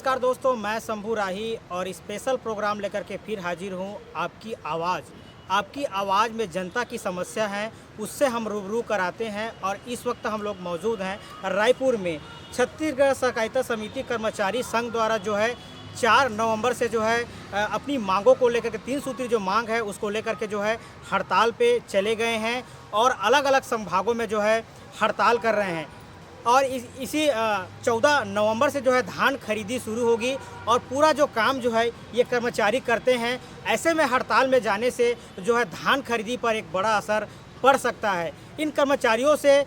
नमस्कार दोस्तों, मैं शंभू राही और स्पेशल प्रोग्राम लेकर के फिर हाजिर हूँ। आपकी आवाज़ में जनता की समस्या है, उससे हम रूबरू कराते हैं। और इस वक्त हम लोग मौजूद हैं रायपुर में। छत्तीसगढ़ सहकारिता समिति कर्मचारी संघ द्वारा जो है 4 नवंबर से जो है अपनी मांगों को लेकर के 3 सूत्री जो मांग है उसको लेकर के जो है हड़ताल पे चले गए हैं और अलग अलग संभागों में जो है हड़ताल कर रहे हैं। और इसी 14 नवंबर से जो है धान खरीदी शुरू होगी और पूरा जो काम जो है ये कर्मचारी करते हैं। ऐसे में हड़ताल में जाने से जो है धान खरीदी पर एक बड़ा असर पड़ सकता है। इन कर्मचारियों से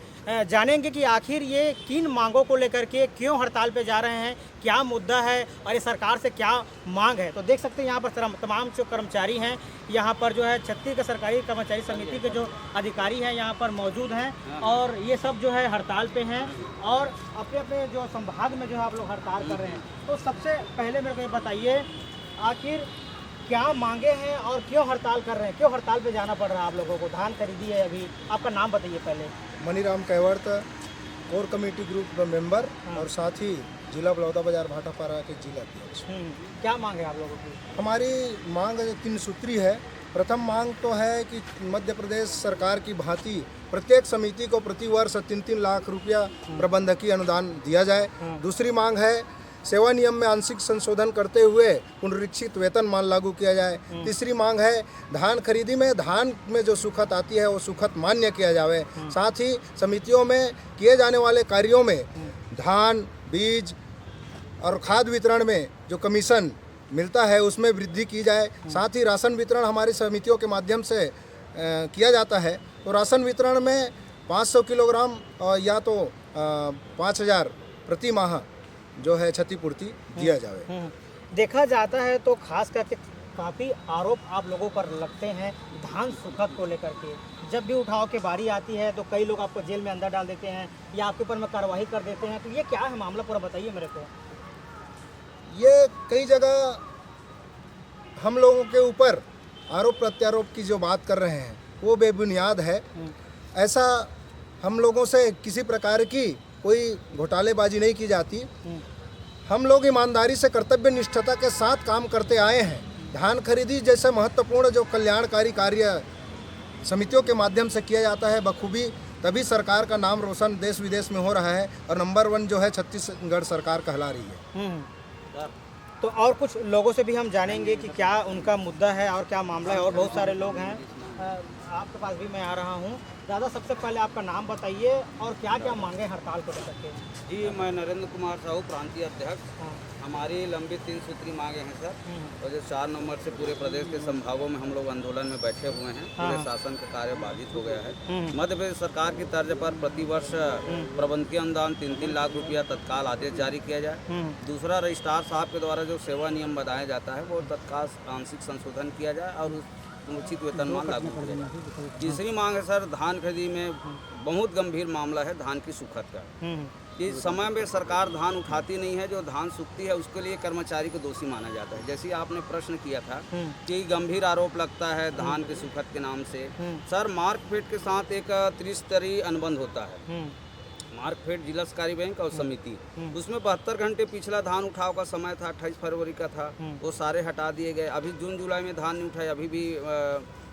जानेंगे कि आखिर ये किन मांगों को लेकर के क्यों हड़ताल पे जा रहे हैं, क्या मुद्दा है और ये सरकार से क्या मांग है। तो देख सकते हैं यहाँ पर तमाम जो कर्मचारी हैं, यहाँ पर जो है छत्तीसगढ़ सरकारी कर्मचारी समिति के जो अधिकारी हैं यहाँ पर मौजूद हैं और ये सब जो है हड़ताल पे हैं और अपने अपने जो संभाग में जो है आप लोग हड़ताल कर रहे हैं। तो सबसे पहले मेरे को ये बताइए आखिर क्या मांगे हैं और क्यों हड़ताल कर रहे हैं, क्यों हड़ताल पे जाना पड़ रहा है आप लोगों को। धान खरीदी है अभी, आपका नाम बताइए पहले। Maniram Kaivarta, core committee group member और साथ ही जिला बलौदाबाजार भाटापारा के जिला अध्यक्ष। क्या मांग है आप लोगों की? हमारी मांग 3 सूत्री है। प्रथम मांग तो है कि मध्य प्रदेश सरकार की भांति प्रत्येक समिति को प्रति वर्ष 3-3 लाख रुपया प्रबंधकीय अनुदान दिया जाए। दूसरी मांग है सेवा नियम में आंशिक संशोधन करते हुए पुनरीक्षित वेतनमान लागू किया जाए। तीसरी मांग है धान खरीदी में धान में जो सुखत आती है वो सुखत मान्य किया जाए। साथ ही समितियों में किए जाने वाले कार्यों में धान, बीज और खाद वितरण में जो कमीशन मिलता है उसमें वृद्धि की जाए। साथ ही राशन वितरण हमारी समितियों के माध्यम से किया जाता है। तो राशन वितरण में 500 किलोग्राम या तो 5000 प्रति माह जो है क्षतिपूर्ति दिया जाए। देखा जाता है तो खास करके काफ़ी आरोप आप लोगों पर लगते हैं धान सुखद को लेकर के। जब भी उठाव की बारी आती है तो कई लोग आपको जेल में अंदर डाल देते हैं या आपके ऊपर में कार्रवाई कर देते हैं। तो ये क्या है मामला, पूरा बताइए मेरे को। ये कई जगह हम लोगों के ऊपर आरोप प्रत्यारोप की जो बात कर रहे हैं वो बेबुनियाद है। ऐसा हम लोगों से किसी प्रकार की कोई घोटालेबाजी नहीं की जाती। हम लोग ईमानदारी से कर्तव्य निष्ठता के साथ काम करते आए हैं। धान खरीदी जैसे महत्वपूर्ण जो कल्याणकारी कार्य समितियों के माध्यम से किया जाता है बखूबी, तभी सरकार का नाम रोशन देश विदेश में हो रहा है और नंबर 1 जो है छत्तीसगढ़ सरकार कहला रही है। तो और कुछ लोगों से भी हम जानेंगे कि क्या उनका मुद्दा है और क्या मामला है। और बहुत सारे लोग हैं, आपके पास भी मैं आ रहा हूँ। दादा, सबसे पहले आपका नाम बताइए और क्या क्या मांगे हड़ताल को लेकर के। जी, मैं नरेंद्र कुमार साहू, प्रांतीय अध्यक्ष। हमारी लंबी 3 सूत्री मांगे हैं सर। और जो 4 नवंबर से पूरे प्रदेश के संभागों में हम लोग आंदोलन में बैठे हुए हैं। पूरे शासन का कार्य बाधित हो गया है। मध्य प्रदेश सरकार की तर्ज पर प्रतिवर्ष प्रबंधकीय अनुदान 3-3 लाख रुपया तत्काल आदेश जारी किया जाए। दूसरा, रजिस्ट्रार साहब के द्वारा जो सेवा नियम बनाया जाता है वो तत्काल आंशिक संशोधन किया जाए और उचित वेतनमान लागू किया जाए। तीसरी मांग है सर, धान खरीदी में बहुत गंभीर मामला है धान की सुखद का। इस समय में सरकार धान उठाती नहीं है, जो धान सूखती है उसके लिए कर्मचारी को दोषी माना जाता है। जैसे आपने प्रश्न किया था कि गंभीर आरोप लगता है धान के सुखद के नाम से। सर, मार्कफेड के साथ एक त्रिस्तरीय अनुबंध होता है। मार्कफेड जिला सहकारी बैंक और समिति, उसमें 72 घंटे पिछला धान उठाव का समय था, 28 फरवरी का था, वो सारे हटा दिए गए। अभी जून जुलाई में धान नहीं उठाए। अभी भी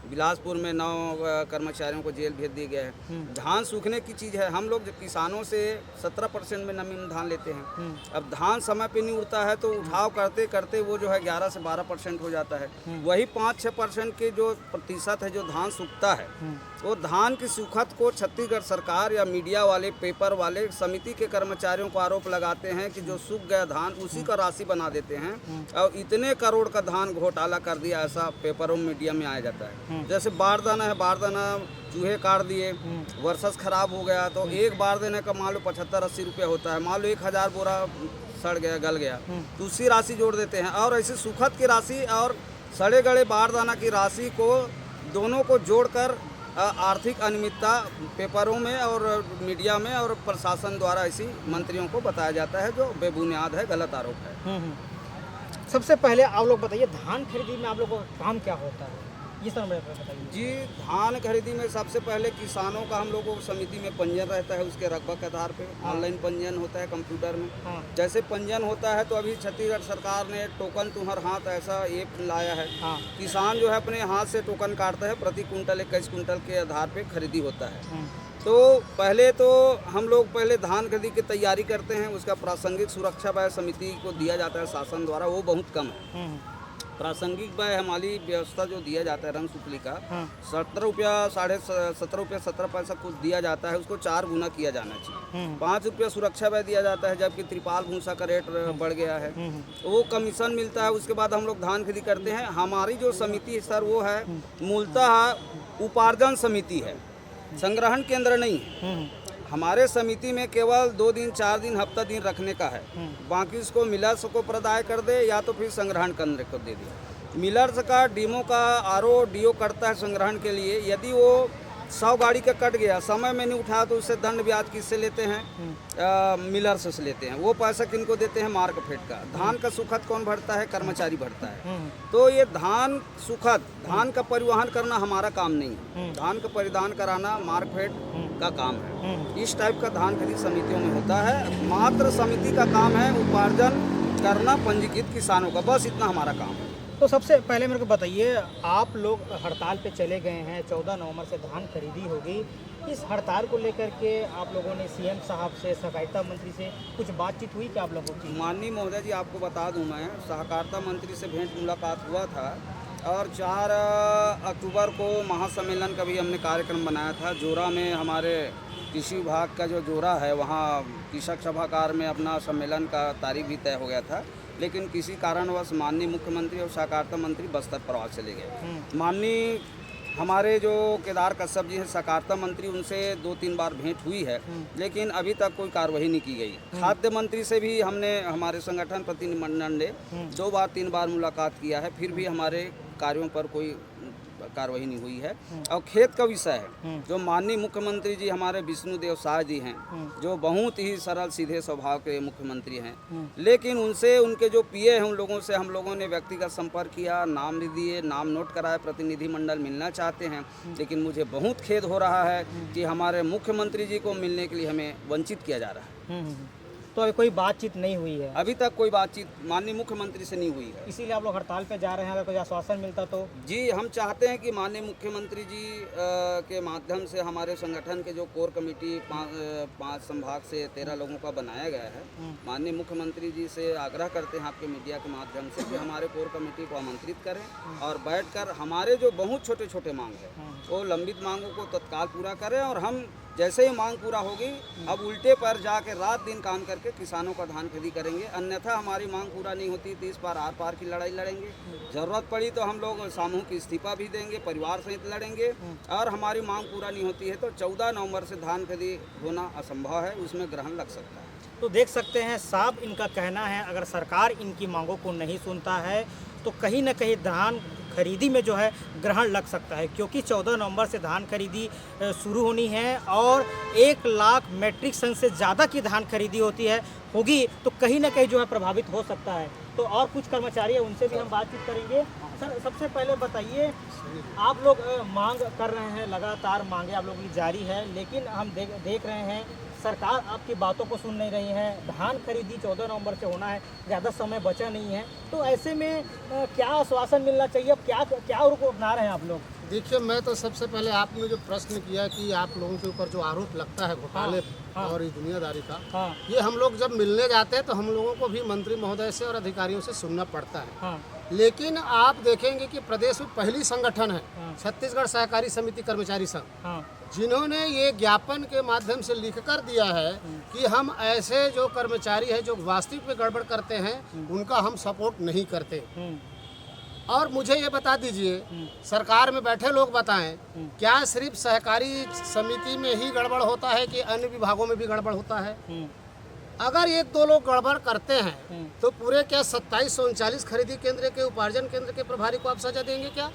बिलासपुर में 9 कर्मचारियों को जेल भेज दिए गए हैं। धान सूखने की चीज़ है। हम लोग किसानों से 17% में नमी में धान लेते हैं। अब धान समय पे नहीं उड़ता है तो उठाव करते करते वो जो है 11 से 12% हो जाता है। वही 5-6% के जो प्रतिशत है जो धान सूखता है, वो धान की सुखद को छत्तीसगढ़ सरकार या मीडिया वाले, पेपर वाले, समिति के कर्मचारियों को आरोप लगाते हैं कि जो सूख गया धान उसी का राशि बना देते हैं और इतने करोड़ का धान घोटाला कर दिया, ऐसा पेपरों मीडिया में आया जाता है। जैसे बारदाना है, बारदाना चूहे काट दिए, वर्षस खराब हो गया तो एक बारदाने का मान लो 75-80 रुपया होता है। मान लो 1000 बोरा सड़ गया, गल गया, तो उसी राशि जोड़ देते हैं। और ऐसे सुखद की राशि और सड़े गड़े बारदाना की राशि को दोनों को जोड़कर आर्थिक अनियमितता पेपरों में और मीडिया में और प्रशासन द्वारा ऐसी मंत्रियों को बताया जाता है, जो बेबुनियाद है, गलत आरोप है। सबसे पहले आप लोग बताइए धान खरीदी में आप लोगों का काम क्या होता है? ये सर मेरे को बताइए। जी, धान खरीदी में सबसे पहले किसानों का हम लोगों को समिति में पंजीयन रहता है, उसके रकबा के आधार पे ऑनलाइन पंजीयन होता है कंप्यूटर में। हाँ। जैसे पंजीयन होता है तो अभी छत्तीसगढ़ सरकार ने टोकन तुम्हार हाथ ऐसा ऐप लाया है। हाँ। किसान जो है अपने हाथ से टोकन काटता है, प्रति कुंटल 21 कुंटल के आधार पे खरीदी होता है। तो पहले तो हम लोग पहले धान खरीदी की तैयारी करते हैं, उसका प्रासंगिक सुरक्षा व्यय समिति को दिया जाता है शासन द्वारा, वो बहुत कम है। प्रासंगिक व्यय हमारी व्यवस्था जो दिया जाता है रंग सुपली का 17 रुपया 17.17 पैसा कुछ दिया जाता है, उसको 4 गुना किया जाना चाहिए। 5 रुपया सुरक्षा व्यय दिया जाता है, जबकि त्रिपाल भूसा का रेट बढ़ गया है, वो कमीशन मिलता है। उसके बाद हम लोग धान खरीदी करते हैं। हमारी जो समिति है सर वो है मूलतः उपार्जन समिति है, संग्रहण केंद्र नहीं है। हमारे समिति में केवल 2 दिन 4 दिन हफ्ता दिन रखने का है, बाकी इसको मिलर्स को प्रदाय कर दे या तो फिर संग्रहण केंद्र को दे दे। मिलर्स का डीमो का आरओ डीओ करता है संग्रहण के लिए। यदि वो 100 गाड़ी का कट गया, समय में नहीं उठाया, तो उससे दंड ब्याज किससे लेते हैं? मिलर्स से लेते हैं। वो पैसा किनको देते हैं? मार्कफेड का। धान का सुखद कौन भरता है? कर्मचारी भरता है। तो ये धान सुखद, धान का परिवहन करना हमारा काम नहीं है, धान का परिधान कराना मार्कफेड का काम है। इस टाइप का धान खरीद समितियों में होता है। मात्र समिति का काम है उपार्जन करना पंजीकृत किसानों का, बस इतना हमारा काम है। तो सबसे पहले मेरे को बताइए, आप लोग हड़ताल पे चले गए हैं, 14 नवंबर से धान खरीदी होगी। इस हड़ताल को लेकर के आप लोगों ने सीएम साहब से, सहकारिता मंत्री से कुछ बातचीत हुई क्या आप लोगों की? माननीय महोदय जी, आपको बता दूं, मैं सहकारिता मंत्री से भेंट मुलाकात हुआ था और 4 अक्टूबर को महासम्मेलन का भी हमने कार्यक्रम बनाया था। जोरा में हमारे कृषि विभाग का जो जोरा है, वहाँ कृषक सभागार में अपना सम्मेलन का तारीख भी तय हो गया था, लेकिन किसी कारणवश माननीय मुख्यमंत्री और सहकारिता मंत्री बस्तर प्रवास चले गए। माननीय हमारे जो केदार कश्यप जी हैं सहकारिता मंत्री, उनसे 2-3 बार भेंट हुई है, लेकिन अभी तक कोई कार्रवाई नहीं की गई। खाद्य मंत्री से भी हमने, हमारे संगठन प्रतिनिधिमंडल ने 2-3 बार मुलाकात किया है, फिर भी हमारे कार्यों पर कोई कार्रवाई नहीं हुई है। और खेत का विषय है, जो माननीय मुख्यमंत्री जी हमारे विष्णुदेव साय जी हैं, जो बहुत ही सरल सीधे स्वभाव के मुख्यमंत्री हैं, लेकिन उनसे, उनके जो पीए हैं, उन लोगों से हम लोगों ने व्यक्तिगत संपर्क किया, नाम भी दिए, नाम नोट कराए, प्रतिनिधिमंडल मिलना चाहते हैं, लेकिन मुझे बहुत खेद हो रहा है कि हमारे मुख्यमंत्री जी को मिलने के लिए हमें वंचित किया जा रहा है। तो अभी कोई बातचीत नहीं हुई है? अभी तक कोई बातचीत माननीय मुख्यमंत्री से नहीं हुई है। इसीलिए आप लोग हड़ताल पे जा रहे हैं, अगर कोई आश्वासन मिलता तो? जी, हम चाहते हैं कि माननीय मुख्यमंत्री जी के माध्यम से हमारे संगठन के जो कोर कमेटी 5 संभाग से 13 लोगों का बनाया गया है, माननीय मुख्यमंत्री जी से आग्रह करते हैं आपके मीडिया के माध्यम से कि हमारे कोर कमेटी को आमंत्रित करें और बैठकर हमारे जो बहुत छोटे छोटे मांग है, वो लंबित मांगों को तत्काल पूरा करें। और हम जैसे ही मांग पूरा होगी, अब उल्टे पर जाके रात दिन काम करके किसानों का धान खरीदी करेंगे। अन्यथा हमारी मांग पूरा नहीं होती तो इस पार आर पार की लड़ाई लड़ेंगे। जरूरत पड़ी तो हम लोग सामूहिक इस्तीफा भी देंगे, परिवार सहित लड़ेंगे। और हमारी मांग पूरा नहीं होती है तो 14 नवंबर से धान खरीदी होना असंभव है, उसमें ग्रहण लग सकता है। तो देख सकते हैं, साफ इनका कहना है, अगर सरकार इनकी मांगों को नहीं सुनता है तो कहीं ना कहीं धान खरीदी में जो है ग्रहण लग सकता है, क्योंकि 14 नवंबर से धान खरीदी शुरू होनी है और 1 लाख मेट्रिक टन से ज़्यादा की धान खरीदी होगी तो कहीं ना कहीं जो है प्रभावित हो सकता है। तो और कुछ कर्मचारी है, उनसे भी हम बातचीत करेंगे। सर, सबसे पहले बताइए, आप लोग मांग कर रहे हैं, लगातार मांगे आप लोगों की जारी है, लेकिन हम देख रहे हैं सरकार आपकी बातों को सुन नहीं रही है। धान खरीदी 14 नवंबर से होना है, ज़्यादा समय बचा नहीं है, तो ऐसे में क्या आश्वासन मिलना चाहिए? अब क्या रुख अपना रहे हैं आप लोग? देखिए, मैं तो सबसे पहले आपने जो प्रश्न किया कि आप लोगों के ऊपर जो आरोप लगता है घोटाले और इस दुनियादारी का, ये हम लोग जब मिलने जाते हैं तो हम लोगों को भी मंत्री महोदय से और अधिकारियों से सुनना पड़ता है। लेकिन आप देखेंगे कि प्रदेश में पहली संगठन है छत्तीसगढ़ सहकारी समिति कर्मचारी संघ, जिन्होंने ये ज्ञापन के माध्यम से लिख कर दिया है कि हम ऐसे जो कर्मचारी हैं जो वास्तविक में गड़बड़ करते हैं, उनका हम सपोर्ट नहीं करते। और मुझे ये बता दीजिए, सरकार में बैठे लोग बताएं, क्या सिर्फ सहकारी समिति में ही गड़बड़ होता है कि अन्य विभागों में भी गड़बड़ होता है? अगर 1-2 लोग गड़बड़ करते हैं तो पूरे क्या 2739 खरीदी केंद्र के उपार्जन केंद्र के प्रभारी को आप सजा देंगे क्या?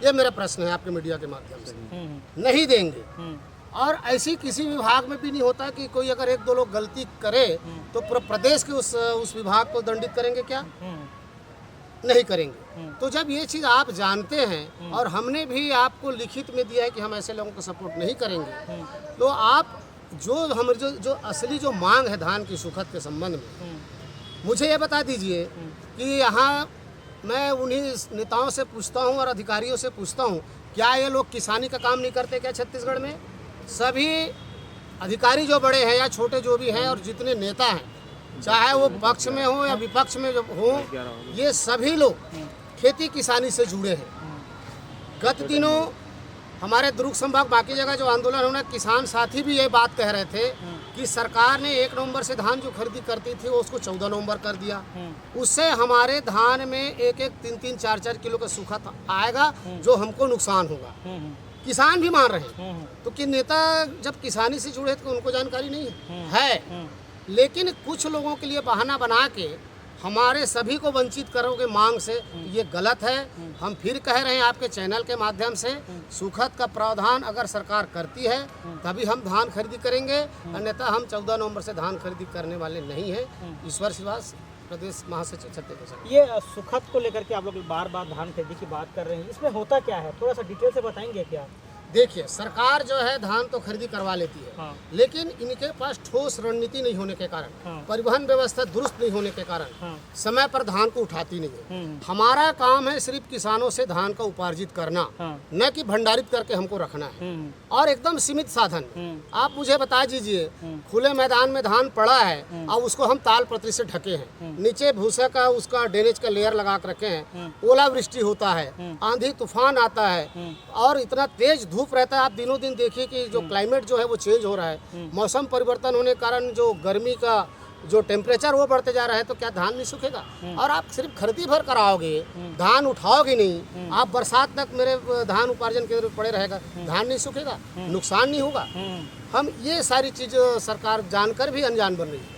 ये मेरा प्रश्न है आपके मीडिया के माध्यम से। नहीं देंगे। और ऐसी किसी विभाग में भी नहीं होता कि कोई अगर 1-2 लोग गलती करे तो पूरे प्रदेश के उस विभाग को दंडित करेंगे क्या? नहीं करेंगे। तो जब ये चीज़ आप जानते हैं और हमने भी आपको लिखित में दिया है कि हम ऐसे लोगों को सपोर्ट नहीं करेंगे, तो आप जो असली जो मांग है धान की सुखद के संबंध में, मुझे ये बता दीजिए कि यहाँ मैं उन्हीं नेताओं से पूछता हूँ और अधिकारियों से पूछता हूँ, क्या ये लोग किसानी का काम नहीं करते क्या छत्तीसगढ़ में? सभी अधिकारी जो बड़े हैं या छोटे जो भी हैं और जितने नेता हैं, चाहे वो पक्ष में हो या विपक्ष में हो, ये सभी लोग खेती किसानी से जुड़े हैं। गत दिनों हमारे दुर्ग संभाग बाकी जगह जो आंदोलन होना, किसान साथी भी ये बात कह रहे थे कि सरकार ने 1 नवंबर से धान जो खरीदी करती थी वो उसको 14 नवंबर कर दिया। उससे हमारे धान में 1-1, 3-3, 4-4 किलो का सूखा आएगा जो हमको नुकसान होगा। किसान भी मान रहे हैं। तो कि नेता जब किसानी से जुड़े तो उनको जानकारी नहीं है। लेकिन कुछ लोगों के लिए बहाना बना के हमारे सभी को वंचित करोगे मांग से, ये गलत है। हम फिर कह रहे हैं आपके चैनल के माध्यम से, सुखद का प्रावधान अगर सरकार करती है तभी हम धान खरीदी करेंगे, अन्यथा हम 14 नवंबर से धान खरीदी करने वाले नहीं हैं। ईश्वर श्रीवास, प्रदेश महासचिव छत्तीसगढ़। ये सुखद को लेकर के आप लोग बार बार धान खरीदी की बात कर रहे हैं, इसमें होता क्या है, थोड़ा सा डिटेल से बताएंगे क्या? देखिए, सरकार जो है धान तो खरीदी करवा लेती है, लेकिन इनके पास ठोस रणनीति नहीं होने के कारण, परिवहन व्यवस्था दुरुस्त नहीं होने के कारण समय पर धान को उठाती नहीं है। हमारा काम है सिर्फ किसानों से धान का उपार्जित करना, न कि भंडारित करके हमको रखना है, और एकदम सीमित साधन। आप मुझे बता दीजिए, खुले मैदान में धान पड़ा है और उसको हम ताल पत्री से ढके हैं, नीचे भूसा का उसका ड्रेनेज का लेयर लगा कर रखे हैं, ओलावृष्टि होता है, आंधी तूफान आता है और इतना तेज धूप रहता है। आप दिनों दिन देखिए कि जो क्लाइमेट जो है वो चेंज हो रहा है, मौसम परिवर्तन होने के कारण जो गर्मी का जो टेम्परेचर वो बढ़ते जा रहा है, तो क्या धान नहीं सूखेगा? और आप सिर्फ खरीदी भर कराओगे, धान उठाओगे नहीं, आप बरसात तक मेरे धान उपार्जन के पड़े रहेगा, धान नहीं सूखेगा, नुकसान नहीं होगा। हम ये सारी चीज़ सरकार जानकर भी अनजान बन रही है।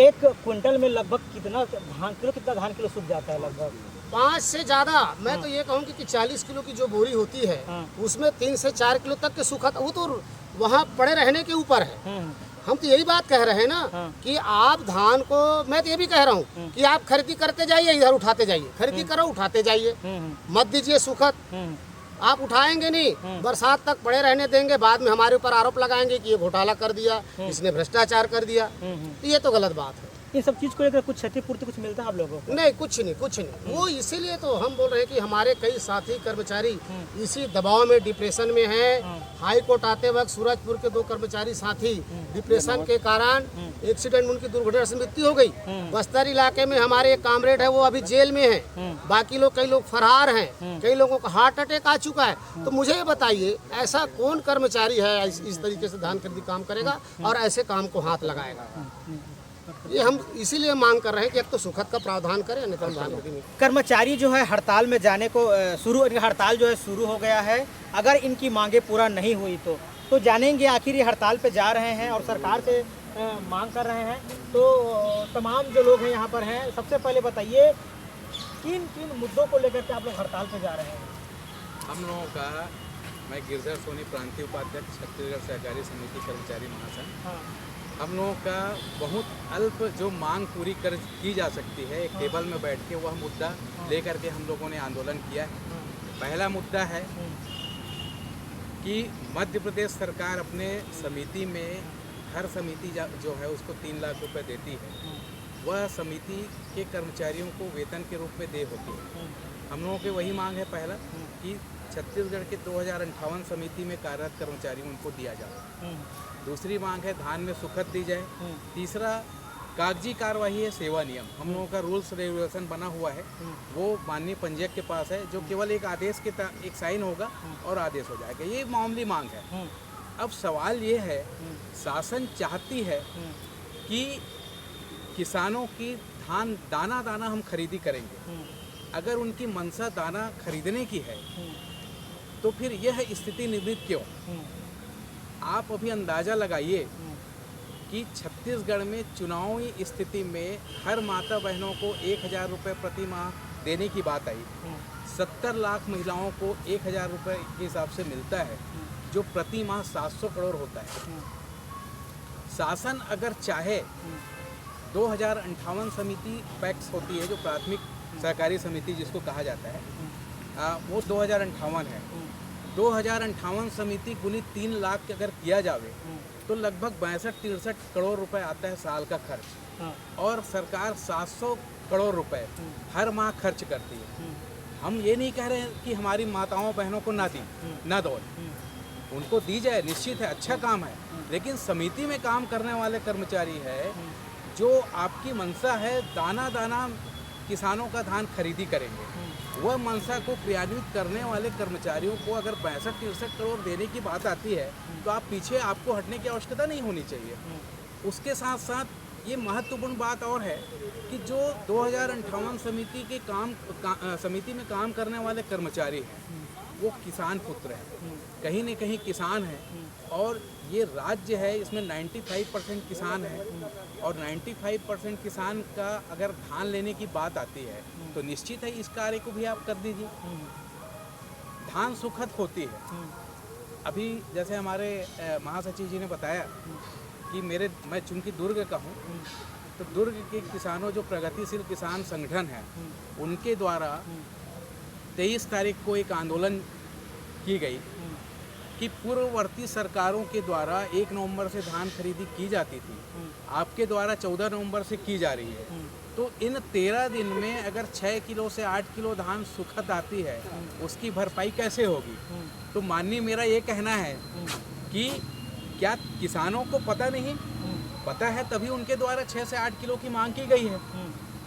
1 क्विंटल में लगभग कितना धान किलो सूख जाता है? लगभग 5 से ज़्यादा। मैं तो ये कहूँगी कि 40 किलो की जो बोरी होती है उसमें 3 से 4 किलो तक के सूखा, वो तो वहाँ पड़े रहने के ऊपर है। हम तो यही बात कह रहे हैं ना कि आप धान को, मैं तो ये भी कह रहा हूँ कि आप खरीदी करते जाइए, इधर उठाते जाइए, खरीदी करो उठाते जाइए, मत दीजिए सुखद। आप उठाएंगे नहीं, बरसात तक पड़े रहने देंगे, बाद में हमारे ऊपर आरोप लगाएंगे कि ये घोटाला कर दिया, इसने भ्रष्टाचार कर दिया। ये तो गलत बात है। ये सब चीज़ को लेकर कुछ क्षतिपूर्ति कुछ मिलता है आप लोगों को? नहीं, कुछ नहीं। वो इसीलिए तो हम बोल रहे हैं कि हमारे कई साथी कर्मचारी इसी दबाव में, डिप्रेशन में हैं। हाई कोर्ट आते वक्त सूरजपुर के 2 कर्मचारी साथी डिप्रेशन के कारण एक्सीडेंट, उनकी दुर्घटना से मृत्यु हो गई। बस्तर इलाके में हमारे एक कामरेड है, वो अभी जेल में है, बाकी लोग, कई लोग फरार हैं, कई लोगों का हार्ट अटैक आ चुका है। तो मुझे ये बताइए, ऐसा कौन कर्मचारी है इस तरीके से धान खरीदी काम करेगा और ऐसे काम को हाथ लगाएगा? ये हम इसीलिए मांग कर रहे हैं कि एक तो सुखद का प्रावधान करें, अन्यथा धान खरीदी नहीं। कर्मचारी जो है हड़ताल में जाने को हड़ताल जो है शुरू हो गया है। अगर इनकी मांगे पूरा नहीं हुई तो जानेंगे आखिर ये हड़ताल पे जा रहे हैं और सरकार से मांग कर रहे हैं। तो तमाम जो लोग हैं यहाँ पर हैं, सबसे पहले बताइए किन मुद्दों को लेकर के आप लोग हड़ताल पे जा रहे हैं? हम लोगों का, मैं गिरधर सोनी, प्रांतीय उपाध्यक्ष, छत्तीसगढ़ सहकारी समिति कर्मचारी महासंघ। हम लोगों का बहुत अल्प जो मांग पूरी की जा सकती है, एक टेबल में बैठ के वह मुद्दा लेकर के हम लोगों ने आंदोलन किया है। पहला मुद्दा है कि मध्य प्रदेश सरकार अपने समिति में, हर समिति जो है उसको 3 लाख रुपए देती है, वह समिति के कर्मचारियों को वेतन के रूप में दे होती है। हम लोगों की वही मांग है पहला कि छत्तीसगढ़ के 2058 समिति में कार्यरत कर्मचारियों उनको दिया जाए। दूसरी मांग है धान में सुखद दी जाए। तीसरा कागजी कार्रवाई है, सेवा नियम। हम लोगों का रूल्स रेगुलेशन बना हुआ है, वो माननीय पंजीयक के पास है, जो केवल एक आदेश के एक साइन होगा और आदेश हो जाएगा। ये मामूली मांग है। अब सवाल ये है, शासन चाहती है कि किसानों की धान दाना हम खरीदी करेंगे। अगर उनकी मंशा दाना खरीदने की है तो फिर यह स्थिति निर्मित क्यों? आप अभी अंदाज़ा लगाइए कि छत्तीसगढ़ में चुनावी स्थिति में हर माता बहनों को 1000 रुपये प्रति माह देने की बात आई। 70 लाख महिलाओं को 1000 रुपये के हिसाब से मिलता है, जो प्रति माह 700 करोड़ होता है। शासन अगर चाहे 2058 समिति पैक्स होती है, जो प्राथमिक सहकारी समिति जिसको कहा जाता है, वो 2058 है। 2058 समिति गुणित 3 लाख अगर किया जावे तो लगभग 62-63 करोड़ रुपए आता है साल का खर्च, और सरकार 700 करोड़ रुपए हर माह खर्च करती है। हम ये नहीं कह रहे हैं कि हमारी माताओं बहनों को ना दो, उनको दी जाए, निश्चित है, अच्छा काम है, लेकिन समिति में काम करने वाले कर्मचारी है जो आपकी मंशा है दाना दाना किसानों का धान खरीदी करेंगे, वह मंशा को क्रियान्वित करने वाले कर्मचारियों को अगर 62-63 करोड़ देने की बात आती है तो आप पीछे आपको हटने की आवश्यकता नहीं होनी चाहिए। उसके साथ साथ ये महत्वपूर्ण बात और है कि जो 2058 समिति के समिति में काम करने वाले कर्मचारी हैं वो किसान पुत्र हैं, कहीं न कहीं किसान हैं, और ये राज्य है इसमें 95% किसान है, और 95% किसान का अगर धान लेने की बात आती है तो निश्चित है इस कार्य को भी आप कर दीजिए। धान सुखद होती है। अभी जैसे हमारे महासचिव जी ने बताया कि मैं चूंकि दुर्ग का हूँ, तो दुर्ग के किसानों जो प्रगतिशील किसान संगठन है उनके द्वारा 23 तारीख को एक आंदोलन की गई कि पूर्ववर्ती सरकारों के द्वारा 1 नवंबर से धान खरीदी की जाती थी, आपके द्वारा 14 नवंबर से की जा रही है। तो इन 13 दिन में अगर 6 किलो से 8 किलो धान सुखद आती है, उसकी भरपाई कैसे होगी? तो माननीय मेरा ये कहना है कि क्या किसानों को पता नहीं? पता है तभी उनके द्वारा 6 से 8 किलो की मांग की गई है।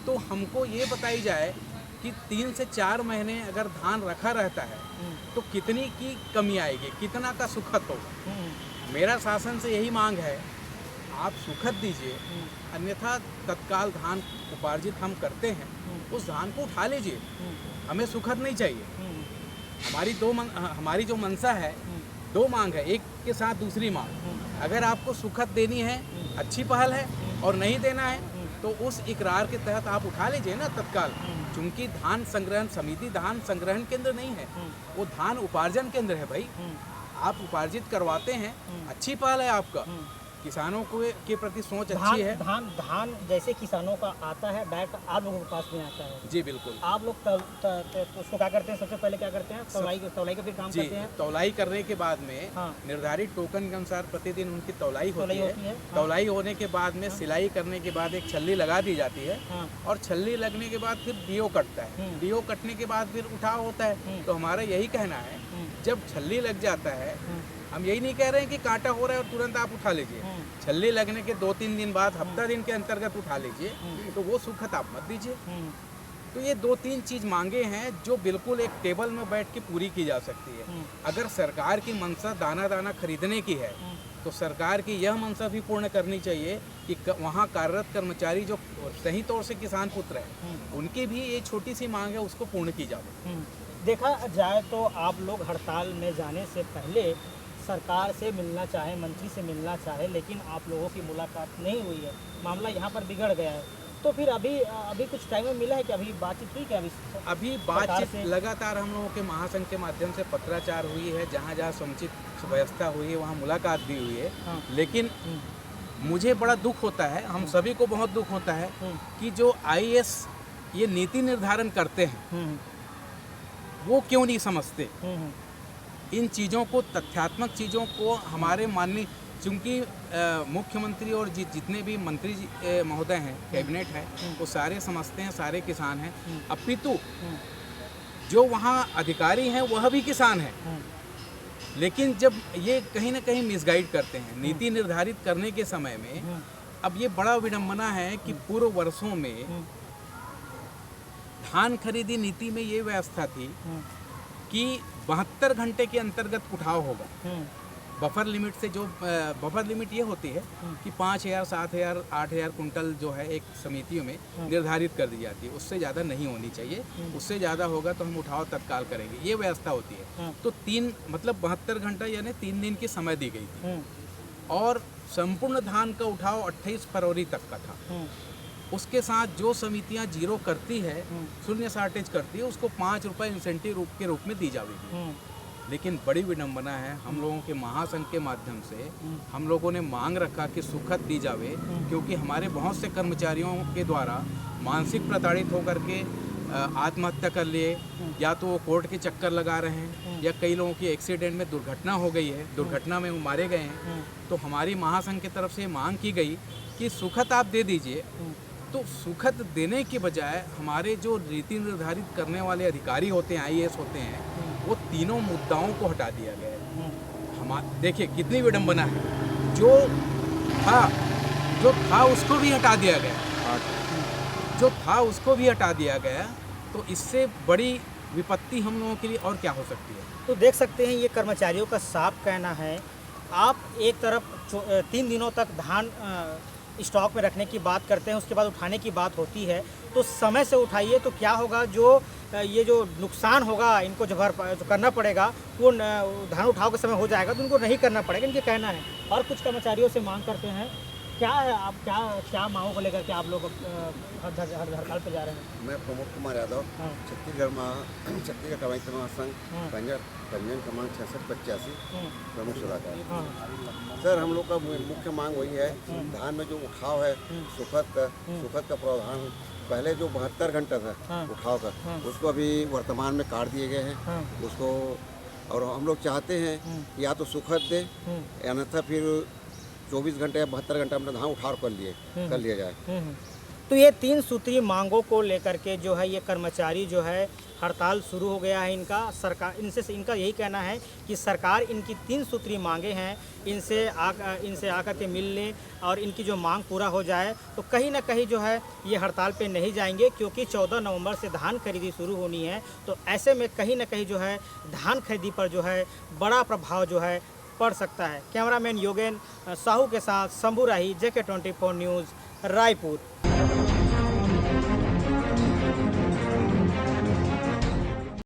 तो हमको ये बताई जाए कि 3 से 4 महीने अगर धान रखा रहता है तो कितनी की कमी आएगी, कितना का सुखद होगा। मेरा शासन से यही मांग है, आप सुखद दीजिए, अन्यथा तत्काल धान उपार्जित हम करते हैं उस धान को उठा लीजिए, हमें सुखद नहीं चाहिए। हमारी जो मंशा है, 2 मांग है, एक के साथ दूसरी मांग। अगर आपको सुखद देनी है अच्छी पहल है, और नहीं देना है तो उस इकरार के तहत आप उठा लीजिए ना तत्काल। चूंकि धान संग्रहण समिति धान संग्रहण केंद्र नहीं है, वो धान उपार्जन केंद्र है भाई। आप उपार्जित करवाते हैं, अच्छी पहल है आपका, किसानों के प्रति सोच अच्छी है। धान जैसे किसानों का आता है डायरेक्ट आप लोगों के पास में आता है। जी बिल्कुल। आप लोग उसको क्या करते हैं? सबसे पहले क्या करते हैं? तौलाई का फिर काम करते हैं। तौलाई करने के बाद में निर्धारित टोकन के अनुसार प्रतिदिन उनकी तौलाई होती है। तौलाई होने के बाद में सिलाई करने के बाद एक छल्ली लगा दी जाती है, और छल्ली लगने के बाद फिर डीओ कटता है। डीओ कटने के बाद फिर उठाव होता है। तो हमारा यही कहना है, जब छल्ली लग जाता है, हम यही नहीं कह रहे हैं कि कांटा हो रहा है और तुरंत आप उठा लीजिए, छल्ली लगने के 2-3 दिन बाद, हफ्ता दिन के अंतर्गत उठा लीजिए, तो वो सुखद आप मत दीजिए। तो ये 2-3 चीज़ मांगे हैं जो बिल्कुल एक टेबल में बैठ के पूरी की जा सकती है। अगर सरकार की मंशा दाना दाना खरीदने की है तो सरकार की यह मंशा भी पूर्ण करनी चाहिए कि वहाँ कार्यरत कर्मचारी जो सही तौर से किसान पुत्र हैं, उनकी भी ये छोटी सी मांग है, उसको पूर्ण की जाए। देखा जाए तो आप लोग हड़ताल में जाने से पहले सरकार से मिलना चाहे, मंत्री से मिलना चाहे, लेकिन आप लोगों की मुलाकात नहीं हुई है, मामला यहाँ पर बिगड़ गया है। तो फिर अभी कुछ टाइम में मिला है कि अभी बातचीत हुई क्या? अभी बातचीत लगातार हम लोगों के महासंघ के माध्यम से पत्राचार हुई है, जहाँ जहाँ समुचित व्यवस्था हुई है वहाँ मुलाकात भी हुई है। लेकिन मुझे बड़ा दुख होता है, हम सभी को बहुत दुख होता है कि जो IAS ये नीति निर्धारण करते हैं वो क्यों नहीं समझते इन चीज़ों को, तथ्यात्मक चीज़ों को। हमारे माननीय, चूँकि मुख्यमंत्री और जितने भी मंत्री महोदय हैं, कैबिनेट है, वो सारे समझते हैं, सारे किसान हैं, अपितु जो वहाँ अधिकारी हैं वह भी किसान हैं। लेकिन जब ये कहीं ना कहीं मिसगाइड करते हैं नीति निर्धारित करने के समय में, अब ये बड़ा विडंबना है कि पूर्व वर्षों में धान खरीदी नीति में ये व्यवस्था थी कि 72 घंटे के अंतर्गत उठाव होगा। बफर लिमिट से जो बफर लिमिट ये होती है कि 5000, 7000, 8000 कुंटल जो है एक समितियों में निर्धारित कर दी जाती है, उससे ज़्यादा नहीं होनी चाहिए। उससे ज़्यादा होगा तो हम उठाव तत्काल करेंगे, ये व्यवस्था होती है। तो 72 घंटा यानी 3 दिन की समय दी गई थी, और संपूर्ण धान का उठाव 28 फरवरी तक का था। उसके साथ जो समितियां जीरो करती है, शून्य शार्टेज करती है, उसको 5 रुपये इंसेंटिव के रूप में दी जाएगी। लेकिन बड़ी विडंबना है, हम लोगों के महासंघ के माध्यम से हम लोगों ने मांग रखा कि सुखद दी जावे, क्योंकि हमारे बहुत से कर्मचारियों के द्वारा मानसिक प्रताड़ित होकर के आत्महत्या कर लिए, या तो वो कोर्ट के चक्कर लगा रहे हैं, या कई लोगों की एक्सीडेंट में दुर्घटना हो गई है, दुर्घटना में वो मारे गए हैं। तो हमारी महासंघ की तरफ से मांग की गई कि सुखद आप दे दीजिए। तो सुखद देने की बजाय हमारे जो रीति निर्धारित करने वाले अधिकारी होते हैं, आईएएस होते हैं, वो तीनों मुद्दाओं को हटा दिया गया है। देखिए कितनी विडंबना है, जो था उसको भी हटा दिया गया, जो था उसको भी हटा दिया गया। तो इससे बड़ी विपत्ति हम लोगों के लिए और क्या हो सकती है। तो देख सकते हैं ये कर्मचारियों का साफ कहना है, आप एक तरफ 3 दिनों तक धान स्टॉक में रखने की बात करते हैं, उसके बाद उठाने की बात होती है, तो समय से उठाइए। तो क्या होगा, जो ये जो नुकसान होगा इनको जो करना पड़ेगा वो धान उठाव के समय हो जाएगा, तो उनको नहीं करना पड़ेगा, इनके कहना है। और कुछ कर्मचारियों से मांग करते हैं, क्या है आप क्या मांगों को लेकर के आप लोग हड़ताल पे जा रहे हैं? मैं प्रमोद कुमार यादव, छत्तीसगढ़ कमाई महासंघ पंजीयन क्रमांक 6685 प्रमुख सलाहकार। सर, हम लोग का मुख्य मांग वही है, धान में जो उठाव है सुखद का प्रावधान पहले जो 72 घंटा था उठाव का, उसको अभी वर्तमान में काट दिए गए हैं उसको। और हम लोग चाहते हैं या तो सुखद दे, अन्यथा फिर 24 घंटे या 72 घंटे अपना धान उठाव कर लिया जाए। तो ये 3 सूत्री मांगों को लेकर के जो है ये कर्मचारी जो है हड़ताल शुरू हो गया है इनका। सरकार इनका यही कहना है कि सरकार इनकी 3 सूत्री मांगे हैं, इनसे आकर के मिल लें और इनकी जो मांग पूरा हो जाए। तो कहीं ना कहीं जो है ये हड़ताल पे नहीं जाएंगे, क्योंकि 14 नवंबर से धान खरीदी शुरू होनी है। तो ऐसे में कहीं ना कहीं जो है धान खरीदी पर जो है बड़ा प्रभाव जो है पड़ सकता है। कैमरामैन योगेन साहू के साथ शंभू राही, JK24 न्यूज़, रायपुर।